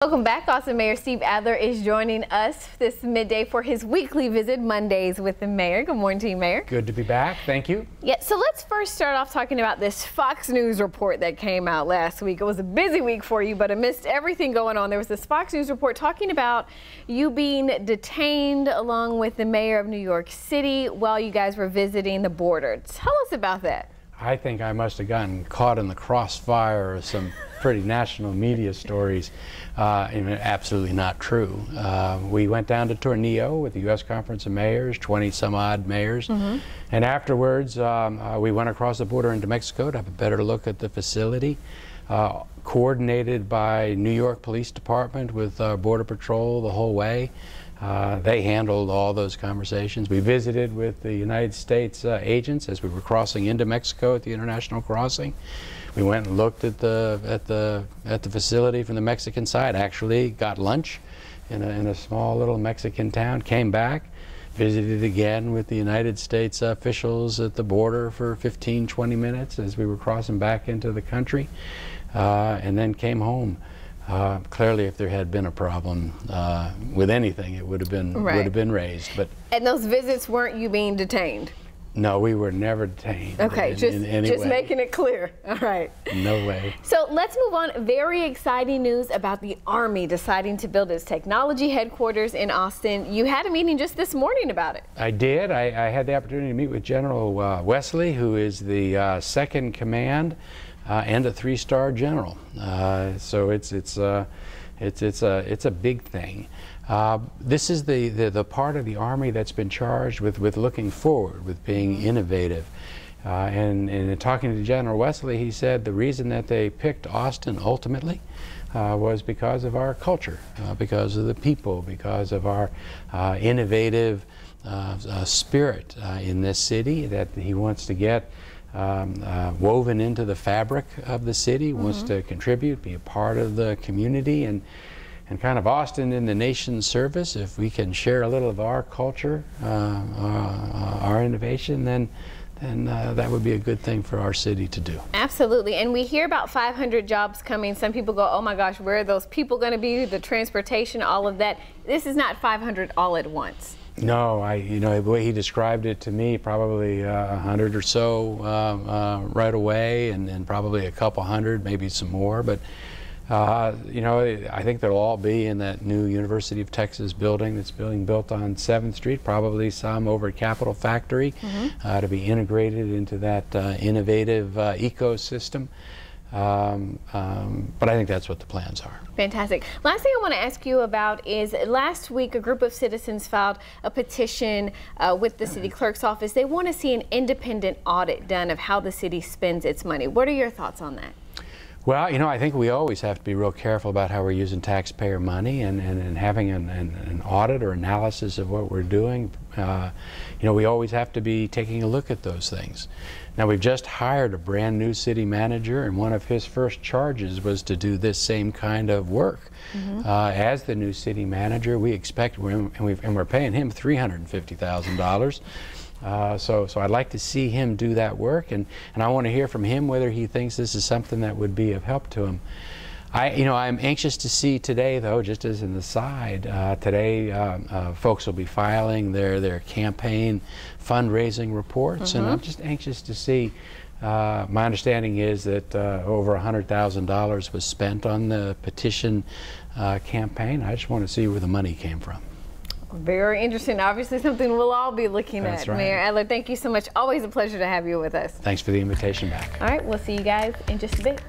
Welcome back. Austin Mayor Steve Adler is joining us this midday for his weekly visit, Mondays with the Mayor. Good morning to you, Mayor. Good to be back. Thank you. Yeah, so let's first start off talking about this Fox News report that came out last week. It was a busy week for you, but amidst everything going on, there was this Fox News report talking about you being detained along with the mayor of New York City while you guys were visiting the border. Tell us about that. I think I must have gotten caught in the crossfire of some pretty national media stories. Absolutely not true. We went down to Tornillo with the U.S. Conference of Mayors, 20 some odd mayors, and afterwards we went across the border into Mexico to have a better look at the facility, coordinated by New York Police Department with Border Patrol the whole way. They handled all those conversations. We visited with the United States agents as we were crossing into Mexico at the international crossing. We went and looked at the facility from the Mexican side. Actually, got lunch in a small little Mexican town. Came back, visited again with the United States officials at the border for 15-20 minutes as we were crossing back into the country, and then came home. Clearly, if there had been a problem with anything, it would have been raised. But and those visits weren't you being detained? No, we were never detained. Okay, just making it clear. All right. No way. So let's move on. Very exciting news about the Army deciding to build its technology headquarters in Austin. You had a meeting just this morning about it. I did. I had the opportunity to meet with General Wesley, who is the second command and a 3-star general. So it's a big thing. This is the part of the Army that's been charged with looking forward, with being innovative. And in talking to General Wesley, he said the reason that they picked Austin ultimately was because of our culture, because of the people, because of our innovative spirit in this city that he wants to get woven into the fabric of the city, wants to contribute, be a part of the community, and kind of Austin in the nation's service. If we can share a little of our culture, our innovation, then that would be a good thing for our city to do. Absolutely. And we hear about 500 jobs coming. Some people go, oh my gosh, where are those people going to be? The transportation, all of that. This is not 500 all at once. No, the way he described it to me, probably 100 or so right away, and probably a couple hundred, maybe some more. But I think they'll all be in that new University of Texas building that's being built on 7th Street, probably some over at Capitol Factory, to be integrated into that innovative ecosystem. But I think that's what the plans are. Fantastic. Last thing I want to ask you about is last week a group of citizens filed a petition with the city clerk's office. They want to see an independent audit done of how the city spends its money. What are your thoughts on that? Well, I think we always have to be real careful about how we're using taxpayer money, and having an audit or analysis of what we're doing. We always have to be taking a look at those things. Now, we've just hired a brand new city manager, and one of his first charges was to do this same kind of work. As the new city manager, we expect, and we're paying him $350,000. So I'd like to see him do that work, and I want to hear from him whether he thinks this is something that would be of help to him. I'm anxious to see today, though, just as an aside, today folks will be filing their campaign fundraising reports, and I'm just anxious to see. My understanding is that over $100,000 was spent on the petition campaign. I just want to see where the money came from. Very interesting. Obviously something we'll all be looking at. That's right. Mayor Adler, thank you so much. Always a pleasure to have you with us. Thanks for the invitation back. All right, we'll see you guys in just a bit.